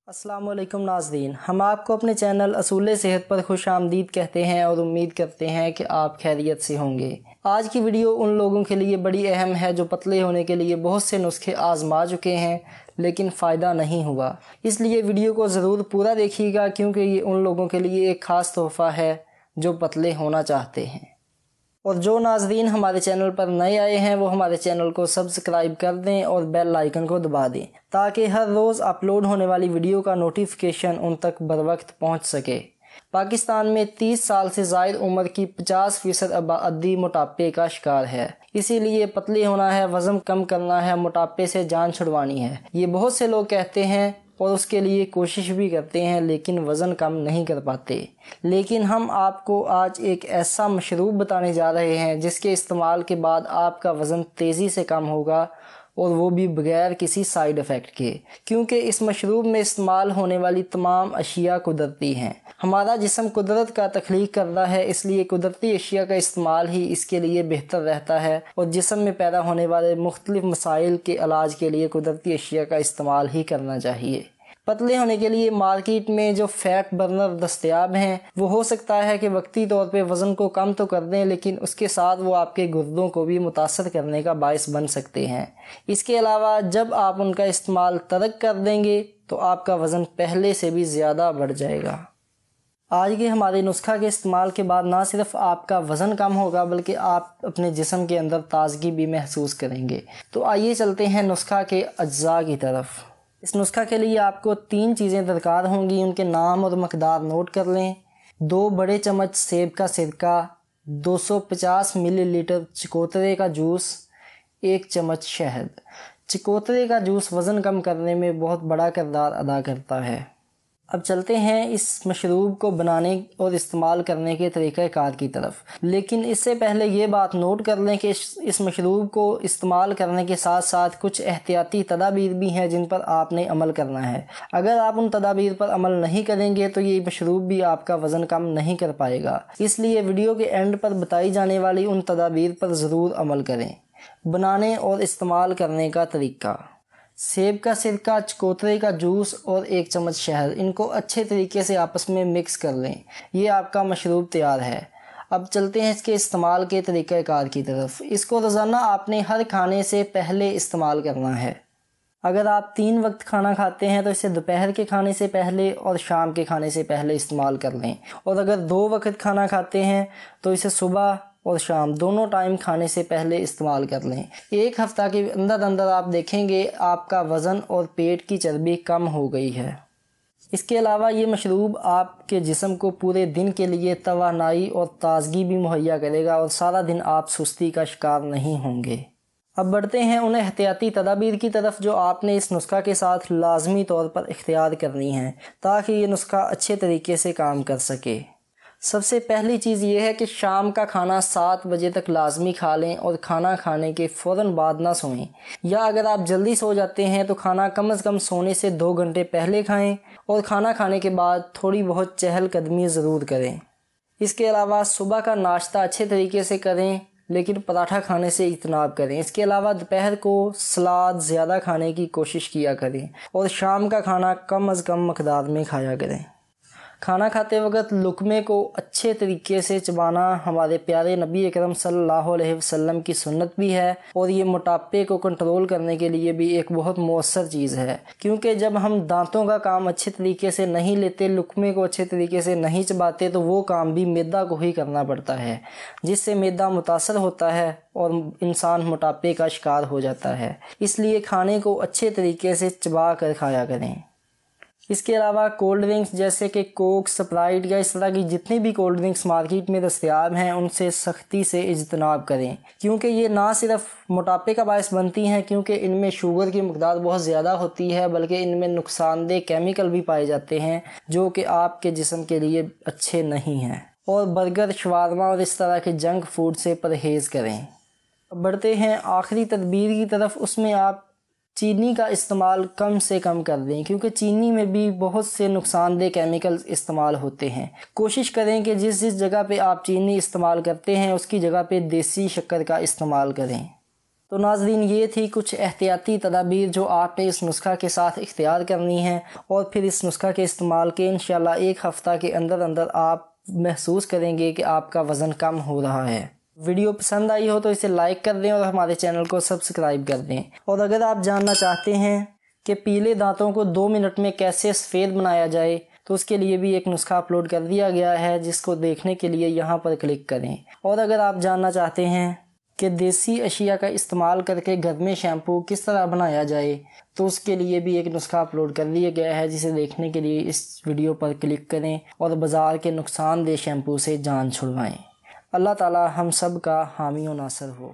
السلام علیکم ناظرین، ہم آپ کو اپنے چینل اصول صحت پر خوش آمدید کہتے ہیں اور امید کرتے ہیں کہ آپ خیریت سے ہوں گے۔ آج کی ویڈیو ان لوگوں کے لیے بڑی اہم ہے جو پتلے ہونے کے لیے بہت سے نسخے آزما چکے ہیں لیکن فائدہ نہیں ہوا۔ اس لیے ویڈیو کو ضرور پورا دیکھیے گا کیونکہ یہ ان لوگوں کے لیے ایک خاص تحفہ ہے جو پتلے ہونا چاہتے ہیں۔ اور جو ناظرین ہمارے چینل پر نئے آئے ہیں وہ ہمارے چینل کو سبسکرائب کر دیں اور بیل آئیکن کو دبا دیں تاکہ ہر روز اپلوڈ ہونے والی ویڈیو کا نوٹیفیکیشن ان تک بروقت پہنچ سکے۔ پاکستان میں 30 سال سے زائد عمر کی 50% آبادی موٹاپے کا شکار ہے۔ اسی لیے پتلے ہونا ہے، وزن کم کرنا ہے، موٹاپے سے جان چھڑوانی ہے۔ یہ بہت سے لوگ کہتے ہیں اور اس کے لیے کوشش بھی کرتے ہیں لیکن وزن کم نہیں کر پاتے۔ لیکن ہم آپ کو آج ایک ایسا مشروب بتانے جا رہے ہیں جس کے استعمال کے بعد آپ کا وزن تیزی سے کم ہوگا اور وہ بھی بغیر کسی سائیڈ ایفیکٹ کے، کیونکہ اس مشروب میں استعمال ہونے والی تمام اشیاء قدرتی ہیں۔ ہمارا جسم قدرت کا تخلیق کردہ ہے، اس لیے قدرتی اشیاء کا استعمال ہی اس کے لیے بہتر رہتا ہے اور جسم میں پیدا ہونے والے مختلف مسائل کے علاج کے لیے قدرتی اشیاء کا استعمال ہی کرنا چاہیے۔ پتلے ہونے کے لیے مارکیٹ میں جو فیٹ برنر دستیاب ہیں وہ ہو سکتا ہے کہ وقتی طور پہ وزن کو کم تو کر دیں لیکن اس کے ساتھ وہ آپ کے گردوں کو بھی متاثر کرنے کا باعث بن سکتے ہیں۔ اس کے علاوہ جب آپ ان کا استعمال ترک کر دیں گے تو آپ کا وزن پہلے سے بھی زیادہ بڑھ جائے گا۔ آج کے ہمارے نسخہ کے استعمال کے بعد نہ صرف آپ کا وزن کم ہوگا بلکہ آپ اپنے جسم کے اندر تازگی بھی محسوس کریں گے۔ تو آئیے چلتے ہیں نسخہ کے اجزاء کی طرف۔ اس نسخہ کے لیے آپ کو 3 چیزیں درکار ہوں گی، ان کے نام اور مقدار نوٹ کر لیں۔ 2 بڑے چمچ سیب کا سرکہ، 250 ملی لیٹر چکوترے کا جوس، 1 چمچ شہد۔ چکوترے کا جوس وزن کم کرنے میں بہت بڑا کردار ادا کرتا ہے۔ اب چلتے ہیں اس مشروب کو بنانے اور استعمال کرنے کے طریقہ کار کی طرف، لیکن اس سے پہلے یہ بات نوٹ کر لیں کہ اس مشروب کو استعمال کرنے کے ساتھ ساتھ کچھ احتیاطی تدابیر بھی ہیں جن پر آپ نے عمل کرنا ہے۔ اگر آپ ان تدابیر پر عمل نہیں کریں گے تو یہ مشروب بھی آپ کا وزن کم نہیں کر پائے گا، اس لیے ویڈیو کے اینڈ پر بتائی جانے والی ان تدابیر پر ضرور عمل کریں۔ بنانے اور استعمال کرنے کا طریقہ: سیب کا سرکہ، چکوترے کا جوس اور 1 چمچ شہد، ان کو اچھے طریقے سے آپس میں مکس کر لیں۔ یہ آپ کا مشروب تیار ہے۔ اب چلتے ہیں اس کے استعمال کے طریقہ کار کی طرف۔ اس کو روزانہ آپ نے ہر کھانے سے پہلے استعمال کرنا ہے۔ اگر آپ 3 وقت کھانا کھاتے ہیں تو اسے دوپہر کے کھانے سے پہلے اور شام کے کھانے سے پہلے استعمال کر لیں، اور اگر 2 وقت کھانا کھاتے ہیں تو اسے صبح اور شام دونوں ٹائم کھانے سے پہلے استعمال کر لیں۔ 1 ہفتہ کے اندر آپ دیکھیں گے آپ کا وزن اور پیٹ کی چربی کم ہو گئی ہے۔ اس کے علاوہ یہ مشروب آپ کے جسم کو پورے دن کے لیے توانائی اور تازگی بھی مہیا کرے گا اور سارا دن آپ سستی کا شکار نہیں ہوں گے۔ اب بڑھتے ہیں ان احتیاطی تدابیر کی طرف جو آپ نے اس نسخہ کے ساتھ لازمی طور پر اختیار کرنی ہیں تاکہ یہ نسخہ اچھے طریقے سے کام کر سکے۔ سب سے پہلی چیز یہ ہے کہ شام کا کھانا 7 بجے تک لازمی کھا لیں اور کھانا کھانے کے فوراً بعد نہ سوئیں، یا اگر آپ جلدی سو جاتے ہیں تو کھانا کم از کم سونے سے 2 گھنٹے پہلے کھائیں اور کھانا کھانے کے بعد تھوڑی بہت چہل قدمی ضرور کریں۔ اس کے علاوہ صبح کا ناشتہ اچھے طریقے سے کریں لیکن پراٹھا کھانے سے اجتناب کریں۔ اس کے علاوہ دوپہر کو سلاد زیادہ کھانے کی کوشش کیا کریں اور شام کا کھانا کم از کم مقدار میں کھایا کریں۔ کھانا کھاتے وقت لقمے کو اچھے طریقے سے چبانا ہمارے پیارے نبی اکرم صلی اللہ علیہ وسلم کی سنت بھی ہے اور یہ موٹاپے کو کنٹرول کرنے کے لیے بھی ایک بہت مؤثر چیز ہے، کیونکہ جب ہم دانتوں کا کام اچھے طریقے سے نہیں لیتے، لقمے کو اچھے طریقے سے نہیں چباتے تو وہ کام بھی معدہ کو ہی کرنا پڑتا ہے، جس سے معدہ متاثر ہوتا ہے اور انسان موٹاپے کا شکار ہو جاتا ہے۔ اس لیے کھانے کو اچھے طریقے سے چبا کر کھایا کریں۔ اس کے علاوہ کولڈ ڈرنکس جیسے کہ کوک، سپرائٹ یا اس طرح کی جتنی بھی کولڈ ڈرنکس مارکیٹ میں دستیاب ہیں ان سے سختی سے اجتناب کریں، کیونکہ یہ نہ صرف موٹاپے کا باعث بنتی ہیں کیونکہ ان میں شوگر کی مقدار بہت زیادہ ہوتی ہے، بلکہ ان میں نقصان دہ کیمیکل بھی پائے جاتے ہیں جو کہ آپ کے جسم کے لیے اچھے نہیں ہیں۔ اور برگر، شاورما اور اس طرح کے جنک فوڈ سے پرہیز کریں۔ بڑھتے ہیں آخری تدبیر کی طرف، اس میں آپ چینی کا استعمال کم سے کم کر دیں کیونکہ چینی میں بھی بہت سے نقصان دہ کیمیکلز استعمال ہوتے ہیں۔ کوشش کریں کہ جس جگہ پہ آپ چینی استعمال کرتے ہیں اس کی جگہ پہ دیسی شکر کا استعمال کریں۔ تو ناظرین یہ تھی کچھ احتیاطی تدابیر جو آپ نے اس نسخہ کے ساتھ اختیار کرنی ہیں، اور پھر اس نسخہ کے استعمال کے انشاءاللہ ایک ہفتہ کے اندر آپ محسوس کریں گے کہ آپ کا وزن کم ہو رہا ہے۔ ویڈیو پسند آئی ہو تو اسے لائک کر دیں اور ہمارے چینل کو سبسکرائب کر دیں۔ اور اگر آپ جاننا چاہتے ہیں کہ پیلے دانتوں کو 2 منٹ میں کیسے سفید بنایا جائے تو اس کے لیے بھی ایک نسخہ اپلوڈ کر دیا گیا ہے، جس کو دیکھنے کے لیے یہاں پر کلک کریں۔ اور اگر آپ جاننا چاہتے ہیں کہ دیسی اشیاء کا استعمال کر کے گھر میں شیمپو کس طرح بنایا جائے تو اس کے لیے بھی ایک نسخہ اپلوڈ کر دیا گیا ہے، جسے دیکھنے کے لیے اس ویڈیو پر کلک کریں اور بازار کے نقصان دہ شیمپو سے جان چھڑوائیں۔ اللہ تعالی ہم سب کا حامی و ناصر ہو۔